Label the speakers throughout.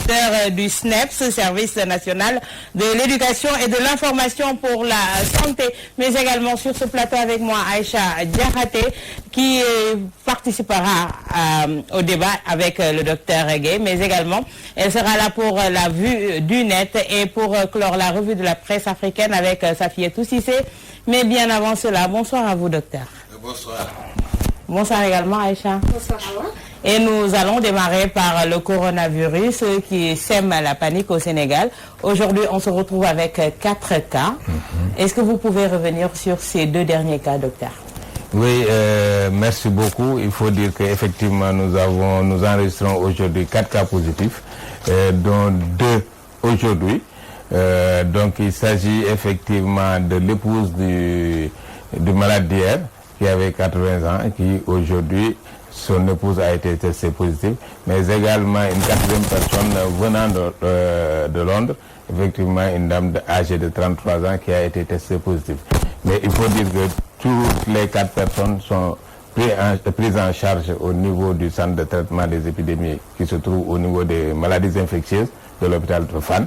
Speaker 1: directeur du SNEPS, Service national de l'éducation et de l'information pour la santé. Mais également sur ce plateau avec moi, Aïcha Diakhaté, qui participera au débat avec le docteur Gueye. Mais également, elle sera là pour la vue du net et pour clore la revue de la presse africaine avec Safietou Cissé. Mais bien avant cela, bonsoir à vous, docteur.
Speaker 2: Bonsoir.
Speaker 1: Bonsoir également, Aïcha.
Speaker 3: Bonsoir, Awa.
Speaker 1: Et nous allons démarrer par le coronavirus qui sème la panique au Sénégal. Aujourd'hui, on se retrouve avec 4 cas. Est-ce que vous pouvez revenir sur ces 2 derniers cas, docteur?
Speaker 2: Oui, merci beaucoup. Il faut dire qu'effectivement, nous enregistrons aujourd'hui 4 cas positifs, dont 2 aujourd'hui. Donc, il s'agit effectivement de l'épouse du malade d'hier, qui avait 80 ans, et qui aujourd'hui, son épouse a été testée positive, mais également une 4e personne venant de Londres, effectivement une dame âgée de 33 ans qui a été testée positive. Mais il faut dire que toutes les 4 personnes sont prises en charge au niveau du centre de traitement des épidémies qui se trouve au niveau des maladies infectieuses de l'hôpital de Fann.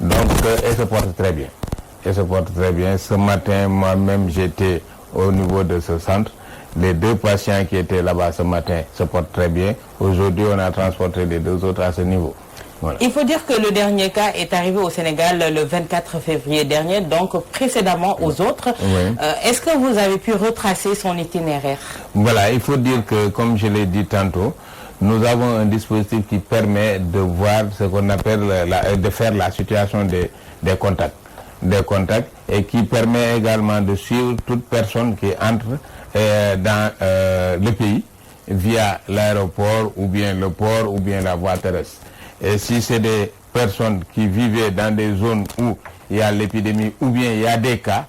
Speaker 2: Donc, elles se portent très bien. Elles se portent très bien. Ce matin, moi-même, j'étais au niveau de ce centre. Les 2 patients qui étaient là-bas ce matin se portent très bien. Aujourd'hui, on a transporté les 2 autres à ce niveau. Voilà.
Speaker 1: Il faut dire que le dernier cas est arrivé au Sénégal le 24 février dernier, donc précédemment aux autres.
Speaker 2: Oui.
Speaker 1: Est-ce que vous avez pu retracer son itinéraire?
Speaker 2: Voilà, il faut dire que, comme je l'ai dit tantôt, nous avons un dispositif qui permet de voir ce qu'on appelle, de faire la situation des contacts. Des contacts et qui permet également de suivre toute personne qui entre dans le pays via l'aéroport ou bien le port ou bien la voie terrestre. Et si c'est des personnes qui vivaient dans des zones où il y a l'épidémie ou bien il y a des cas,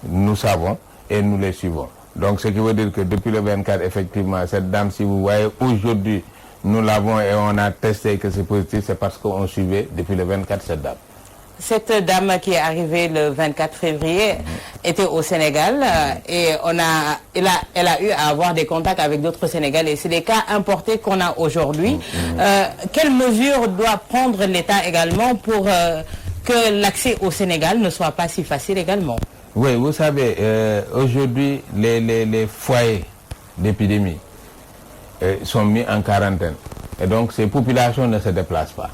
Speaker 2: nous savons et nous les suivons. Donc ce qui veut dire que depuis le 24, effectivement, cette dame, si vous voyez, aujourd'hui, nous l'avons et on a testé que c'est positif, c'est parce qu'on suivait depuis le 24 cette dame.
Speaker 1: Cette dame qui est arrivée le 24 février était au Sénégal et elle a eu à avoir des contacts avec d'autres Sénégalais. C'est des cas importés qu'on a aujourd'hui. Quelles mesures doit prendre l'État également pour que l'accès au Sénégal ne soit pas si facile également?
Speaker 2: Oui, vous savez, aujourd'hui, les foyers d'épidémie sont mis en quarantaine. Et donc, ces populations ne se déplacent pas.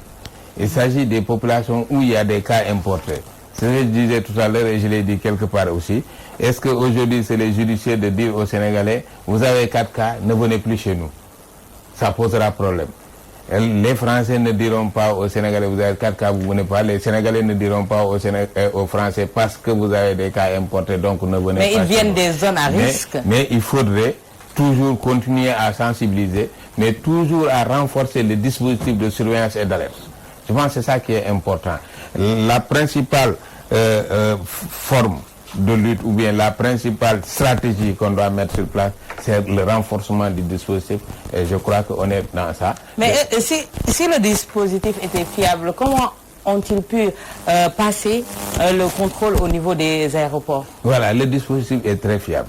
Speaker 2: Il s'agit des populations où il y a des cas importés. C'est ce que je disais tout à l'heure et je l'ai dit quelque part aussi. Est-ce qu'aujourd'hui, c'est les judiciaires de dire aux Sénégalais, vous avez 4 cas, ne venez plus chez nous. Ça posera problème. Les Français ne diront pas aux Sénégalais, vous avez 4 cas, vous ne venez pas. Les Sénégalais ne diront pas aux Français, parce que vous avez des cas importés, donc ne venez pas.
Speaker 1: Mais ils viennent des zones à risque.
Speaker 2: Mais il faudrait toujours continuer à sensibiliser, mais toujours à renforcer les dispositifs de surveillance et d'alerte. Je pense que c'est ça qui est important. La principale forme de lutte ou bien la principale stratégie qu'on doit mettre sur place, c'est le renforcement du dispositif et je crois qu'on est dans ça.
Speaker 1: Mais si le dispositif était fiable, comment ont-ils pu passer le contrôle au niveau des aéroports?
Speaker 2: Voilà, le dispositif est très fiable.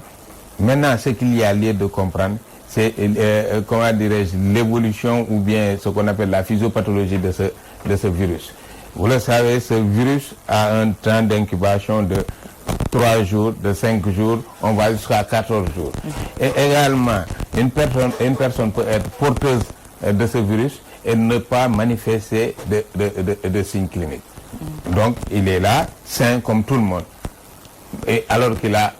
Speaker 2: Maintenant, ce qu'il y a lieu de comprendre, c'est comment dirais-je, l'évolution ou bien ce qu'on appelle la physiopathologie de ce virus. Vous le savez, ce virus a un temps d'incubation de 3 jours, de 5 jours, on va jusqu'à 14 jours. Et également, une personne peut être porteuse de ce virus et ne pas manifester de signes cliniques. Donc, il est là, sain comme tout le monde. Et alors qu'il a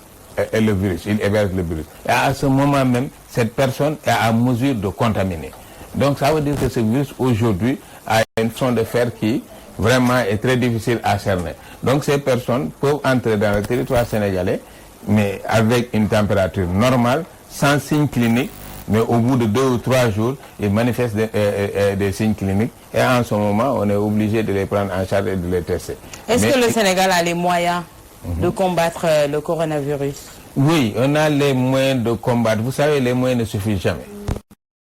Speaker 2: le virus, il héberge le virus. Et à ce moment même, cette personne est à mesure de contaminer. Donc, ça veut dire que ce virus, aujourd'hui, a une façon de faire qui, vraiment, est très difficile à cerner. Donc, ces personnes peuvent entrer dans le territoire sénégalais, mais avec une température normale, sans signe clinique, mais au bout de 2 ou 3 jours, ils manifestent des signes cliniques. Et en ce moment, on est obligé de les prendre en charge et de les tester.
Speaker 1: Est-ce que le Sénégal a les moyens de combattre le coronavirus?
Speaker 2: Oui, on a les moyens de combattre. Vous savez, les moyens ne suffisent jamais.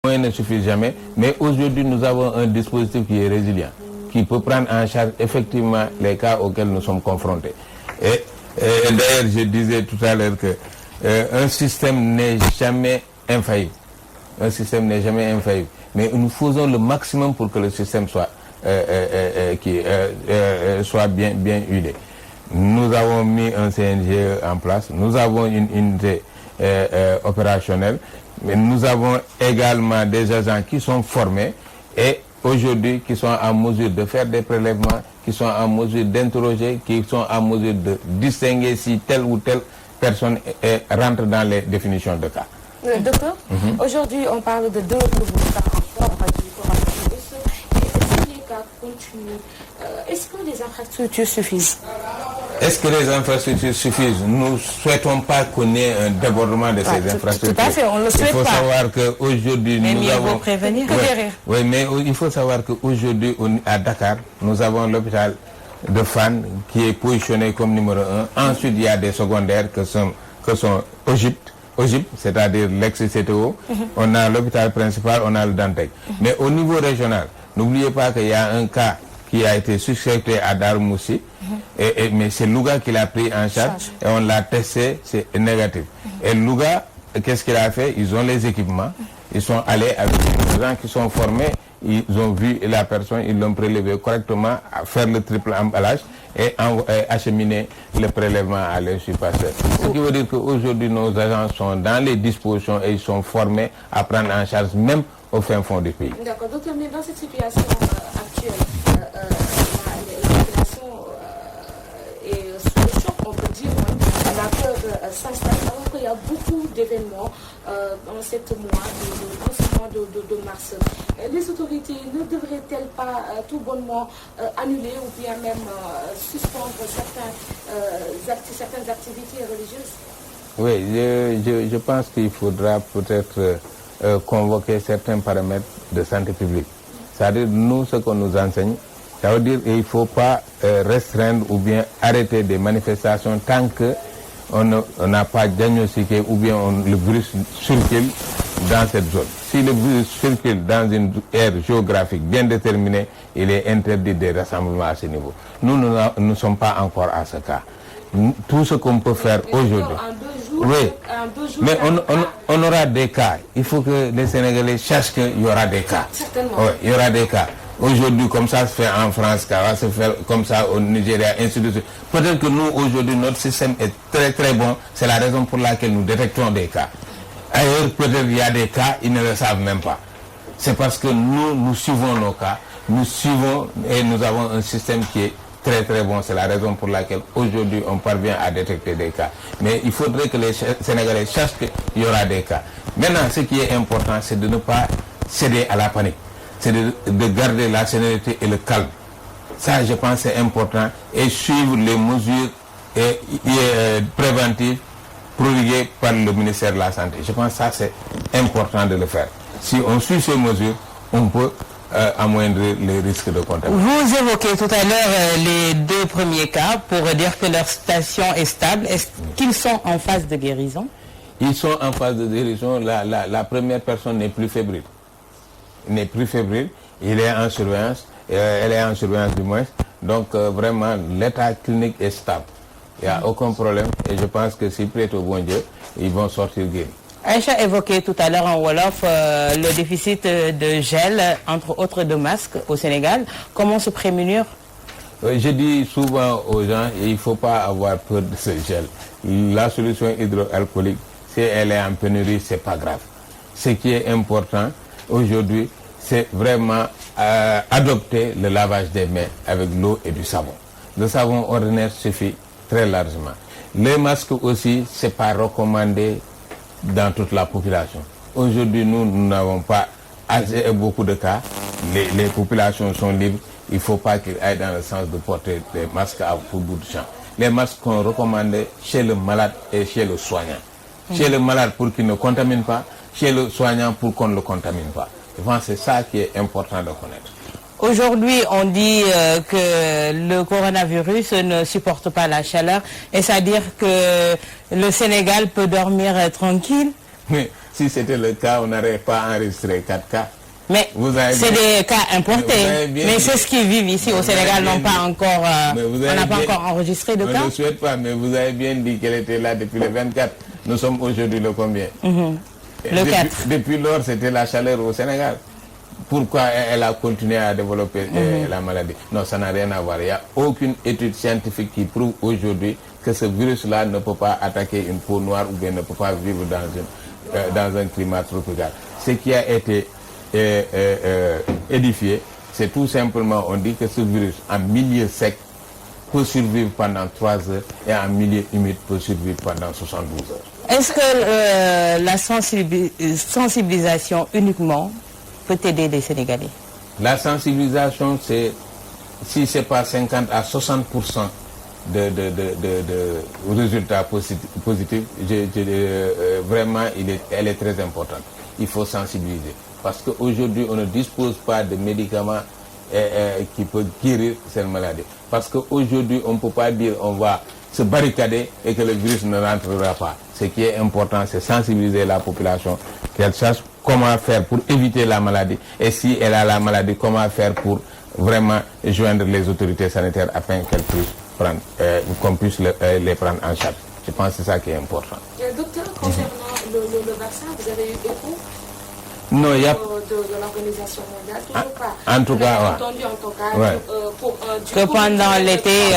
Speaker 2: Les moyens ne suffisent jamais, mais aujourd'hui, nous avons un dispositif qui est résilient, qui peut prendre en charge effectivement les cas auxquels nous sommes confrontés. Et d'ailleurs, je disais tout à l'heure que un système n'est jamais infaillible. Un système n'est jamais infaillible. Mais nous faisons le maximum pour que le système soit soit bien huilé. Nous avons mis un CNG en place, nous avons une unité opérationnelle, mais nous avons également des agents qui sont formés et aujourd'hui qui sont en mesure de faire des prélèvements, qui sont en mesure d'interroger, qui sont en mesure de distinguer si telle ou telle personne rentre dans les définitions de cas.
Speaker 3: Docteur, aujourd'hui on parle de 2 nouveaux cas encore du coronavirus. Et si les cas continuent, est-ce que les infrastructures suffisent?
Speaker 2: Est-ce que les infrastructures suffisent? Nous ne souhaitons pas qu'on ait un débordement de ces infrastructures.
Speaker 3: Tout à fait, on ne le souhaite pas.
Speaker 2: Il faut savoir qu'aujourd'hui, nous avons...
Speaker 1: prévenir que
Speaker 3: guérir.
Speaker 2: Oui, mais il faut savoir qu'aujourd'hui, à Dakar, nous avons l'hôpital de Fann qui est positionné comme numéro 1. Ensuite, il y a des secondaires que sont OGIP, c'est-à-dire l'ex-CTO. On a l'hôpital principal, on a le Dantec. Mais au niveau régional, n'oubliez pas qu'il y a un cas qui a été suspecté à Darmoussi, mais c'est Louga qui l'a pris en charge et on l'a testé, c'est négatif. Et Louga, qu'est-ce qu'il a fait? Ils ont les équipements, ils sont allés avec des gens qui sont formés, ils ont vu la personne, ils l'ont prélevé correctement, à faire le triple emballage et acheminer le prélèvement à l'insuffisance. Ce qui veut dire qu'aujourd'hui, nos agents sont dans les dispositions et ils sont formés à prendre en charge même au fin fond du pays.
Speaker 3: D'accord, docteur, mais dans cette situation actuelle, la population est sous le choc, on peut dire, la peur s'installe, alors qu'il y a beaucoup d'événements dans ce mois de mars. Les autorités ne devraient-elles pas tout bonnement annuler ou bien même suspendre certaines activités religieuses?
Speaker 2: Oui, je pense qu'il faudra peut-être convoquer certains paramètres de santé publique. C'est-à-dire, nous, ce qu'on nous enseigne, ça veut dire qu'il ne faut pas restreindre ou bien arrêter des manifestations tant qu'on n'a pas diagnostiqué ou bien le virus circule dans cette zone. Si le virus circule dans une aire géographique bien déterminée, il est interdit des rassemblements à ce niveau. Nous ne sommes pas encore à ce cas. Tout ce qu'on peut faire aujourd'hui... Oui, mais on aura des cas. Il faut que les Sénégalais sachent qu'il y aura des cas.
Speaker 3: Certainement.
Speaker 2: Oui, il y aura des cas. Aujourd'hui, comme ça se fait en France, ça va se faire comme ça au Nigeria, ainsi de suite. Peut-être que nous, aujourd'hui, notre système est très très bon. C'est la raison pour laquelle nous détectons des cas. Ailleurs, peut-être il y a des cas, ils ne le savent même pas. C'est parce que nous suivons nos cas, nous suivons et nous avons un système qui est très très bon. C'est la raison pour laquelle aujourd'hui on parvient à détecter des cas. Mais il faudrait que les Sénégalais sachent qu'il y aura des cas. Maintenant, ce qui est important, c'est de ne pas céder à la panique. C'est de garder la sérénité et le calme. Ça, je pense, c'est important. Et suivre les mesures préventives prodiguées par le ministère de la Santé. Je pense que ça, c'est important de le faire. Si on suit ces mesures, on peut amoindrir les risques de contamination.
Speaker 1: Vous évoquez tout à l'heure les 2 premiers cas pour dire que leur situation est stable. Est-ce qu'ils sont en phase de guérison?
Speaker 2: Ils sont en phase de guérison. La première personne n'est plus fébrile. N'est plus fébrile. Il est en surveillance. Elle est en surveillance du moins. Donc vraiment, l'état clinique est stable. Il n'y a aucun problème. Et je pense que si prête au bon Dieu, ils vont sortir guéris.
Speaker 1: Aïcha évoquait tout à l'heure en Wolof le déficit de gel, entre autres de masques au Sénégal. Comment se prémunir?
Speaker 2: Je dis souvent aux gens, il ne faut pas avoir peur de ce gel. La solution hydroalcoolique, si elle est en pénurie, ce n'est pas grave. Ce qui est important aujourd'hui, c'est vraiment adopter le lavage des mains avec l'eau et du savon. Le savon ordinaire suffit très largement. Les masques aussi, ce n'est pas recommandé dans toute la population. Aujourd'hui, nous n'avons pas beaucoup de cas. Les populations sont libres. Il ne faut pas qu'ils aillent dans le sens de porter des masques à tout bout de champ. Les masques sont recommandés chez le malade et chez le soignant. Chez le malade pour qu'il ne contamine pas, chez le soignant pour qu'on ne le contamine pas. Je pense que c'est ça qui est important de connaître.
Speaker 1: Aujourd'hui, on dit que le coronavirus ne supporte pas la chaleur. Est-ce à dire que le Sénégal peut dormir tranquille?
Speaker 2: Mais si c'était le cas, on n'aurait pas enregistré 4 cas.
Speaker 1: Mais c'est des cas importés. Mais ceux qui vivent ici au Sénégal n'ont pas encore, on n'a pas encore enregistré de cas.
Speaker 2: Je ne souhaite pas, mais vous avez bien dit qu'elle était là depuis le 24. Nous sommes aujourd'hui le combien?
Speaker 1: Le 4.
Speaker 2: Depuis lors, c'était la chaleur au Sénégal. pourquoi elle a continué à développer la maladie. Non, ça n'a rien à voir. Il n'y a aucune étude scientifique qui prouve aujourd'hui que ce virus-là ne peut pas attaquer une peau noire ou bien ne peut pas vivre dans un climat tropical. Ce qui a été édifié, c'est tout simplement, on dit que ce virus, en milieu sec, peut survivre pendant 3 heures et en milieu humide peut survivre pendant 72 heures.
Speaker 1: Est-ce que la sensibilisation uniquement peut aider les Sénégalais?
Speaker 2: La sensibilisation, c'est, si ce n'est pas 50 à 60% de résultats positifs, vraiment, elle est très importante. Il faut sensibiliser. Parce qu'aujourd'hui, on ne dispose pas de médicaments qui peuvent guérir cette maladie. Parce qu'aujourd'hui, on ne peut pas dire on va se barricader et que le virus ne rentrera pas. Ce qui est important, c'est sensibiliser la population, qu'elle sache comment faire pour éviter la maladie. Et si elle a la maladie, comment faire pour vraiment joindre les autorités sanitaires afin qu'elles puissent prendre, qu'on puisse les prendre en charge. Je pense que c'est ça qui est important.
Speaker 3: Docteur, concernant le vaccin, vous avez eu écho
Speaker 2: non, il y a...
Speaker 3: de l'Organisation mondiale, toujours pas.
Speaker 2: En tout cas,
Speaker 3: entendu en tout cas
Speaker 1: que pendant l'été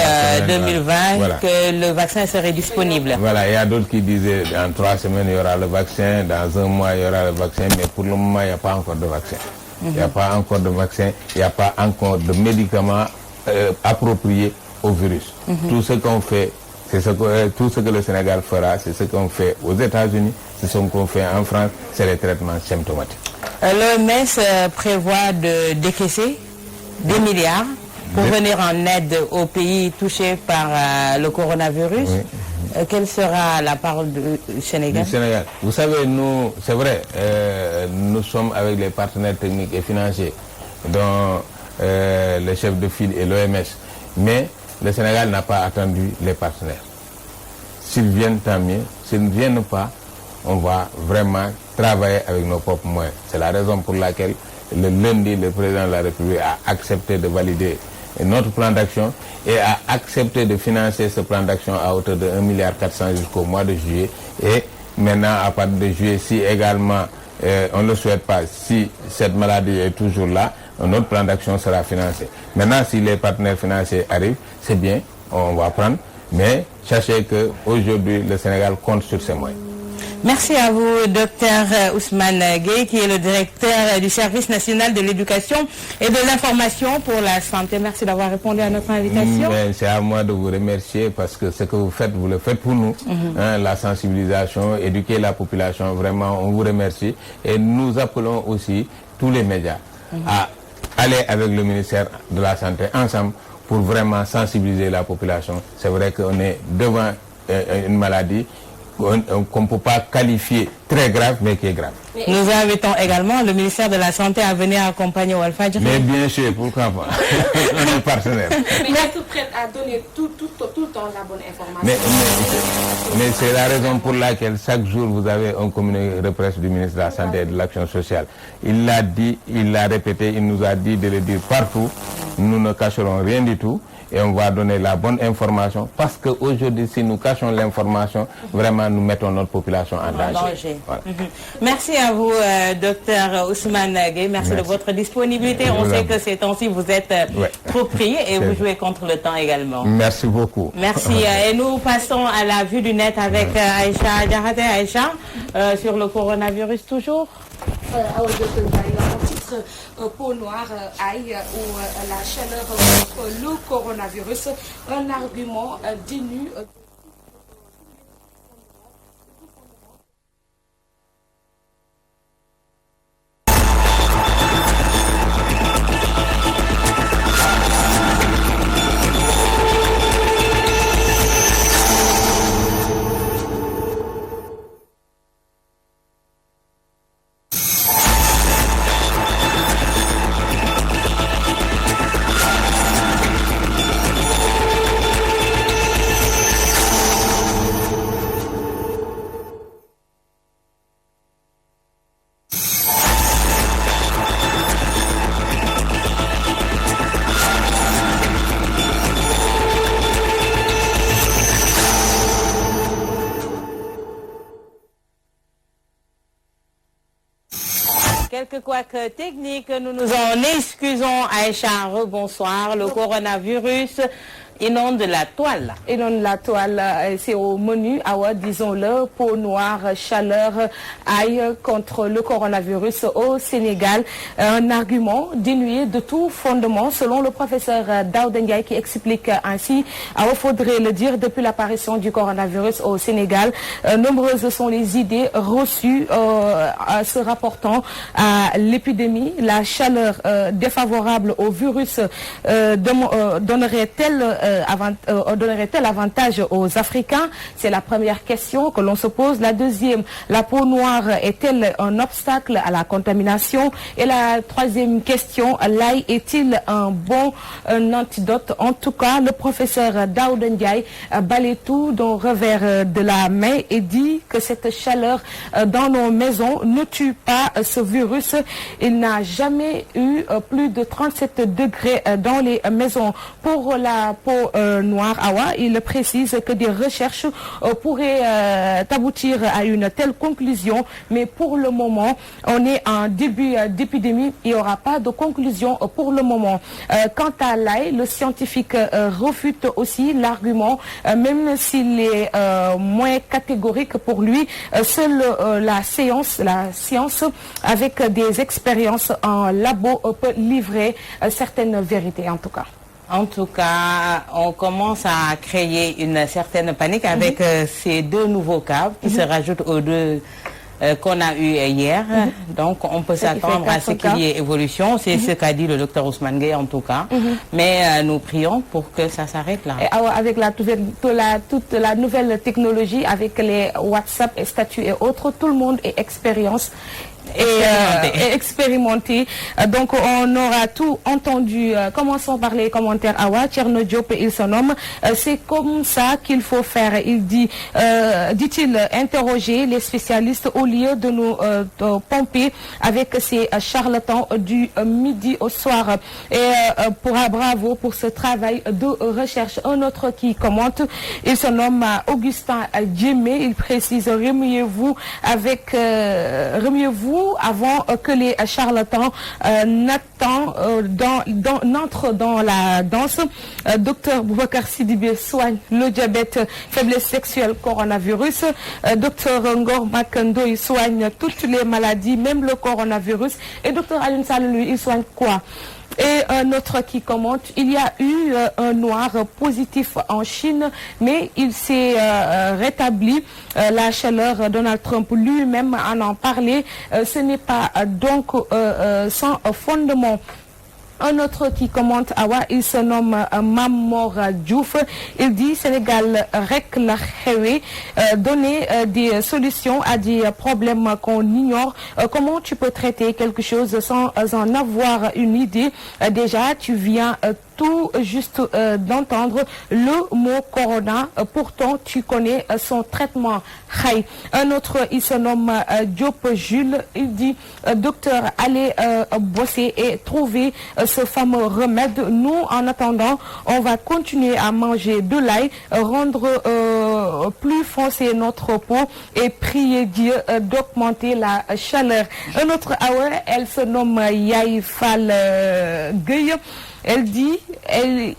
Speaker 1: 2020, voilà, que le vaccin serait disponible.
Speaker 2: Voilà, il y a d'autres qui disaient dans 3 semaines il y aura le vaccin, dans 1 mois il y aura le vaccin, mais pour le moment il n'y a pas encore de vaccin. Il n'y a pas encore de vaccin, il n'y a pas encore de médicaments appropriés au virus. Tout ce qu'on fait, tout ce que le Sénégal fera, c'est ce qu'on fait aux États-Unis, c'est ce qu'on fait en France, c'est les traitements symptomatiques.
Speaker 1: L'OMS prévoit de décaisser des milliards pour venir en aide aux pays touchés par le coronavirus. Oui. Quelle sera la part du Sénégal?
Speaker 2: Du Sénégal. Vous savez, nous, c'est vrai, nous sommes avec les partenaires techniques et financiers, dont le chef de file et l'OMS. Mais le Sénégal n'a pas attendu les partenaires. S'ils viennent, tant mieux. S'ils ne viennent pas, on va vraiment travailler avec nos propres moyens. C'est la raison pour laquelle le lundi, le président de la République a accepté de valider notre plan d'action et a accepté de financer ce plan d'action à hauteur de 1,4 milliard jusqu'au mois de juillet. Et maintenant, à partir de juillet, si également on ne le souhaite pas, si cette maladie est toujours là, notre plan d'action sera financé. Maintenant, si les partenaires financiers arrivent, c'est bien, on va prendre. Mais sachez qu'aujourd'hui, le Sénégal compte sur ses moyens.
Speaker 1: Merci à vous, Dr Ousmane Gueye, qui est le directeur du service national de l'éducation et de l'information pour la santé. Merci d'avoir répondu à notre invitation.
Speaker 2: C'est à moi de vous remercier parce que ce que vous faites pour nous. La sensibilisation, éduquer la population, vraiment, on vous remercie. Et nous appelons aussi tous les médias à aller avec le ministère de la Santé ensemble pour vraiment sensibiliser la population. C'est vrai qu'on est devant une maladie qu'on ne peut pas qualifier très grave, mais qui est grave.
Speaker 1: Nous invitons également le ministère de la Santé à venir accompagner Walfadjri.
Speaker 2: Mais bien sûr, pourquoi pas. On est partenaire.
Speaker 3: Mais êtes-vous prête à donner tout le temps la bonne information?
Speaker 2: Mais c'est la raison pour laquelle chaque jour vous avez un communiqué de presse du ministre de la Santé et de l'Action sociale. Il l'a dit, il l'a répété, il nous a dit de le dire partout. Nous ne cacherons rien du tout. Et on va donner la bonne information parce qu'aujourd'hui, si nous cachons l'information, vraiment nous mettons notre population en danger. Voilà.
Speaker 1: Merci à vous, docteur Ousmane Gueye. Merci de votre disponibilité. On sait que ces temps-ci, vous êtes trop pris et vous jouez contre le temps également.
Speaker 2: Merci beaucoup.
Speaker 1: Merci. Et nous passons à la vue du net avec Aïcha Diarraté. Aïcha, sur le coronavirus toujours.
Speaker 3: Peau noire, aïe ou la chaleur contre le coronavirus, un argument dénu.
Speaker 1: quelques couacs techniques. Nous nous en excusons. Aïcha, rebonsoir. Le coronavirus inonde la toile.
Speaker 3: Inonde la toile, c'est au menu. Awa, disons-le, peau noire, chaleur, aïe contre le coronavirus au Sénégal. Un argument dénué de tout fondement, selon le professeur Daouda Ndiaye, qui explique ainsi, il faudrait le dire, depuis l'apparition du coronavirus au Sénégal, nombreuses sont les idées reçues se rapportant à l'épidémie. La chaleur défavorable au virus donnerait-elle avantage aux Africains? C'est la première question que l'on se pose. La deuxième, la peau noire est-elle un obstacle à la contamination? Et la troisième question, l'ail est-il un bon antidote? En tout cas, le professeur Daouda Ndiaye balaye tout d'un revers de la main et dit que cette chaleur dans nos maisons ne tue pas ce virus. Il n'a jamais eu plus de 37 degrés dans les maisons. Pour la peau noire, Awa, il précise que des recherches pourraient aboutir à une telle conclusion, mais pour le moment, on est en début d'épidémie, il n'y aura pas de conclusion pour le moment. Quant à l'ail, le scientifique refute aussi l'argument, même s'il est moins catégorique pour lui. Seule la science avec des expériences en labo peut livrer certaines vérités en tout cas.
Speaker 1: En tout cas, on commence à créer une certaine panique avec ces deux nouveaux cas qui se rajoutent aux deux qu'on a eu hier. Donc, on peut s'attendre à ce qu'il y ait évolution. C'est ce qu'a dit le docteur Ousmane Gueye en tout cas. Mais nous prions pour que ça s'arrête là.
Speaker 3: Et avec toute la nouvelle technologie, avec les WhatsApp et statuts et autres, tout le monde est expérimenté. Donc on aura tout entendu. Commençons par les commentaires. Awa Thierno Diop, il se nomme. C'est comme ça qu'il faut faire. Il dit-il, interroger les spécialistes au lieu de nous pomper avec ces charlatans du midi au soir. Et bravo pour ce travail de recherche. Un autre qui commente, il se nomme Augustin Djemé. Il précise, remuez-vous avant que les charlatans n'entrent dans la danse. Docteur Boubacar Sidibé soigne le diabète, faiblesse sexuelle, coronavirus. Docteur Ngor Makando, il soigne toutes les maladies, même le coronavirus. Et docteur Alioune Sall, lui, il soigne quoi? Et un autre qui commente, il y a eu un noir positif en Chine, mais il s'est rétabli. La chaleur, Donald Trump lui-même en parlait. Ce n'est pas donc sans fondement. Un autre qui commente, Awa, il se nomme Mamor Diouf. Il dit Sénégal rek la xewe, donner des solutions à des problèmes qu'on ignore. Comment tu peux traiter quelque chose sans en avoir une idée? Déjà, tu viens tout juste d'entendre le mot corona, pourtant tu connais son traitement. Un autre, il se nomme Diop Jules, il dit docteur, allez bosser et trouver ce fameux remède. Nous, en attendant, on va continuer à manger de l'ail, rendre plus foncé notre peau et prier Dieu d'augmenter la chaleur. Un autre, elle se nomme Yaï Fall Gueye. Elle dit,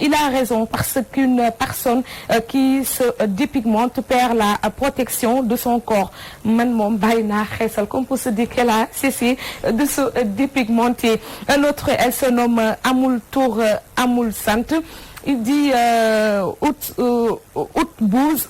Speaker 3: il a raison, parce qu'une personne qui se dépigmente perd la protection de son corps. Comme pour se dire qu'elle a cessé de se dépigmenter. Un autre, elle se nomme Amoul Tour Amoul Sante. Il dit Buzz,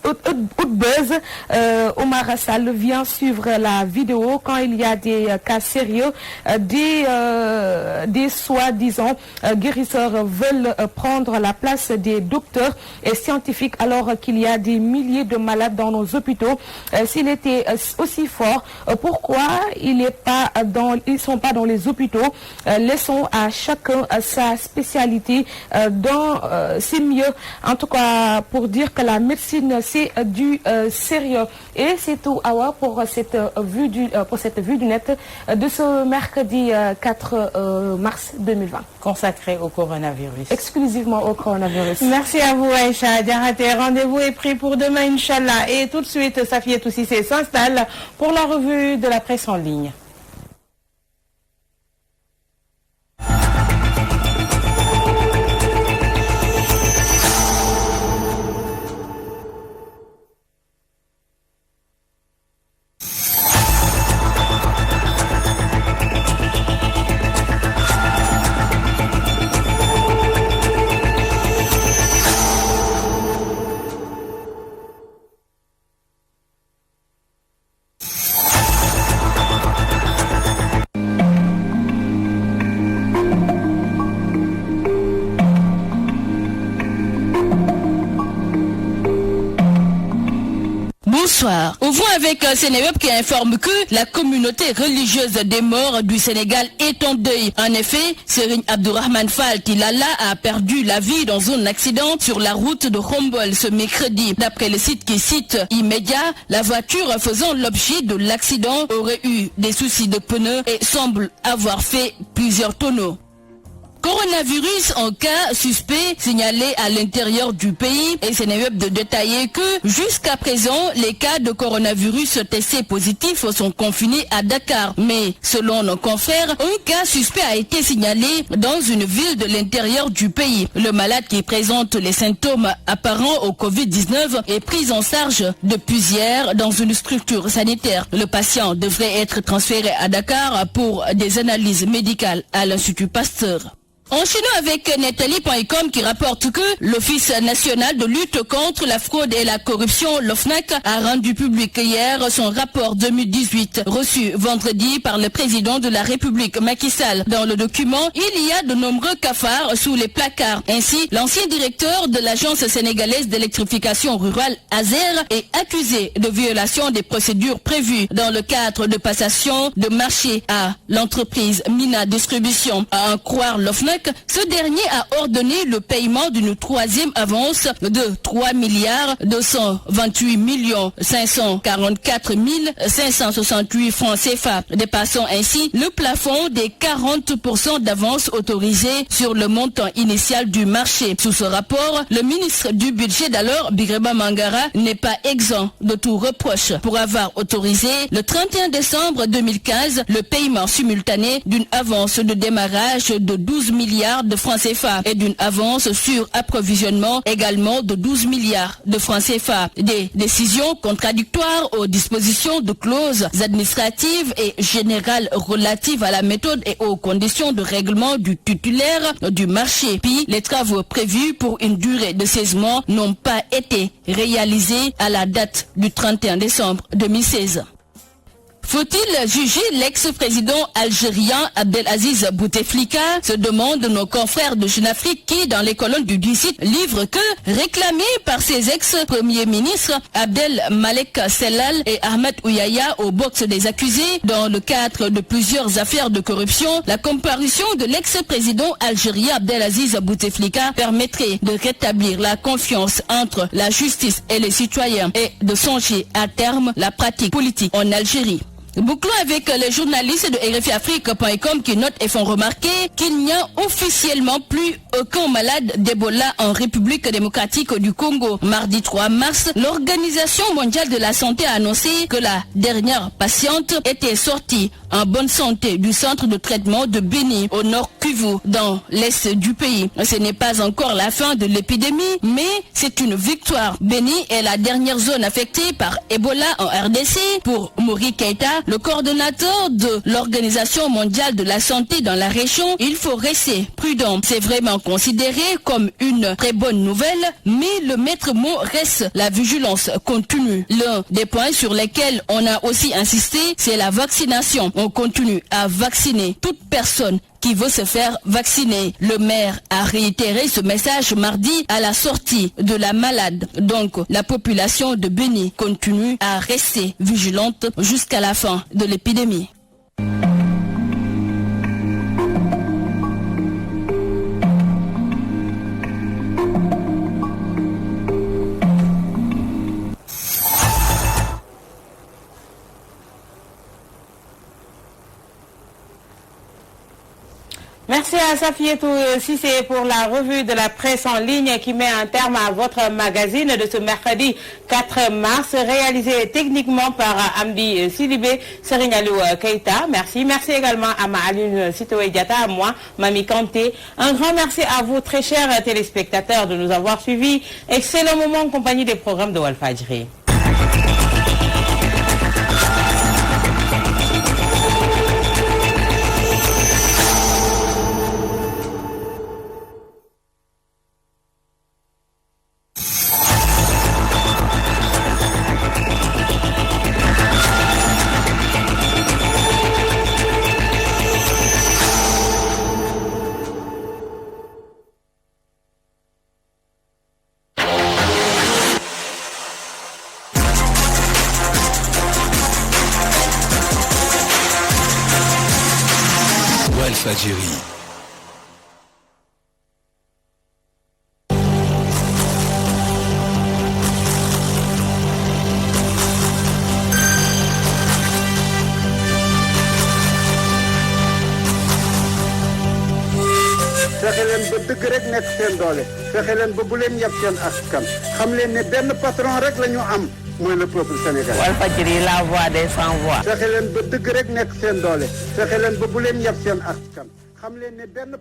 Speaker 3: Omar Sall vient suivre la vidéo quand il y a des cas sérieux, des soi-disant guérisseurs veulent prendre la place des docteurs et scientifiques alors qu'il y a des milliers de malades dans nos hôpitaux. S'il était aussi fort, pourquoi ils sont pas dans les hôpitaux? Laissons à chacun sa spécialité c'est mieux, en tout cas pour dire que la médecine c'est du sérieux. Et c'est tout, Awa, pour cette vue du net de ce mercredi 4 mars 2020.
Speaker 1: Consacré au coronavirus.
Speaker 3: Exclusivement au coronavirus.
Speaker 1: Merci à vous, Aïcha Diarraté. Rendez-vous est pris pour demain, Inch'Allah. Et tout de suite, Safiatou Cissé s'installe pour la revue de la presse en ligne.
Speaker 4: Bonsoir. Ouvrons avec Sénéweb qui informe que la communauté religieuse des morts du Sénégal est en deuil. En effet, Serigne Abdourahmane Fall Tilala a perdu la vie dans un accident sur la route de Khombole ce mercredi. D'après le site qui cite Immédiat, la voiture faisant l'objet de l'accident aurait eu des soucis de pneus et semble avoir fait plusieurs tonneaux. Coronavirus en cas suspect signalé à l'intérieur du pays et Sénéweb de détailler que jusqu'à présent les cas de coronavirus testés positifs sont confinés à Dakar. Mais selon nos confrères, un cas suspect a été signalé dans une ville de l'intérieur du pays. Le malade qui présente les symptômes apparents au Covid-19 est pris en charge depuis hier dans une structure sanitaire. Le patient devrait être transféré à Dakar pour des analyses médicales à l'Institut Pasteur. Enchaînons avec Netali.com qui rapporte que l'Office national de lutte contre la fraude et la corruption, l'OFNAC, a rendu public hier son rapport 2018, reçu vendredi par le président de la République, Macky Sall. Dans le document, il y a de nombreux cafards sous les placards. Ainsi, l'ancien directeur de l'Agence sénégalaise d'électrification rurale, ASER, est accusé de violation des procédures prévues dans le cadre de passation de marché à l'entreprise Mina Distribution. À en croire l'OFNAC, ce dernier a ordonné le paiement d'une troisième avance de 3 milliards 228 millions 544 568 francs CFA, dépassant ainsi le plafond des 40% d'avance autorisée sur le montant initial du marché. Sous ce rapport, le ministre du budget d'alors, Birima Mangara, n'est pas exempt de tout reproche pour avoir autorisé le 31 décembre 2015 le paiement simultané d'une avance de démarrage de 12 milliards de francs CFA et d'une avance sur approvisionnement également de 12 milliards de francs CFA. Des décisions contradictoires aux dispositions de clauses administratives et générales relatives à la méthode et aux conditions de règlement du titulaire du marché. Puis, les travaux prévus pour une durée de 16 mois n'ont pas été réalisés à la date du 31 décembre 2016. Faut-il juger l'ex-président algérien Abdelaziz Bouteflika, se demandent nos confrères de Jeune Afrique qui, dans les colonnes du site, livrent que, réclamés par ses ex-premiers ministres Abdel Malek Sellal et Ahmed Ouyaya au box des accusés, dans le cadre de plusieurs affaires de corruption, la comparution de l'ex-président algérien Abdelaziz Bouteflika permettrait de rétablir la confiance entre la justice et les citoyens et de songer à terme la pratique politique en Algérie. Bouclons avec les journalistes de RFIAfrique.com qui notent et font remarquer qu'il n'y a officiellement plus aucun malade d'Ebola en République démocratique du Congo. Mardi 3 mars, l'Organisation mondiale de la santé a annoncé que la dernière patiente était sortie en bonne santé du centre de traitement de Beni au nord Kivu dans l'est du pays. Ce n'est pas encore la fin de l'épidémie, mais c'est une victoire. Beni est la dernière zone affectée par Ebola en RDC. Pour Mori Keita, le coordonnateur de l'Organisation mondiale de la santé dans la région, il faut rester prudent. C'est vraiment considéré comme une très bonne nouvelle, mais le maître mot reste la vigilance continue. L'un des points sur lesquels on a aussi insisté, c'est la vaccination. On continue à vacciner toute personne qui veut se faire vacciner. Le maire a réitéré ce message mardi à la sortie de la malade. Donc, la population de Beni continue à rester vigilante jusqu'à la fin de l'épidémie.
Speaker 1: Merci à Safietou Sissé pour la revue de la presse en ligne qui met un terme à votre magazine de ce mercredi 4 mars, réalisé techniquement par Amdi Silibé, Serigne Aliou Keita. Merci. Merci également à Maaline Sitoé Diata, à moi, Mami Kanté. Un grand merci à vous, très chers téléspectateurs, de nous avoir suivis. Excellent moment en compagnie des programmes de Walfadjri.
Speaker 5: Walfadjri.
Speaker 6: fexe leen ba dëgg rek nekk seen doole fexe leen ba bu leen yab seen askan xam leen ne benn patron rek la ñu am mooy le peuple sénégalais.
Speaker 1: Walfadjri, la voix des sans voix.
Speaker 6: fexe leen ba dëgg rek nekk seen doole fexe leen ba bu leen yab seen askan xam leen ne benn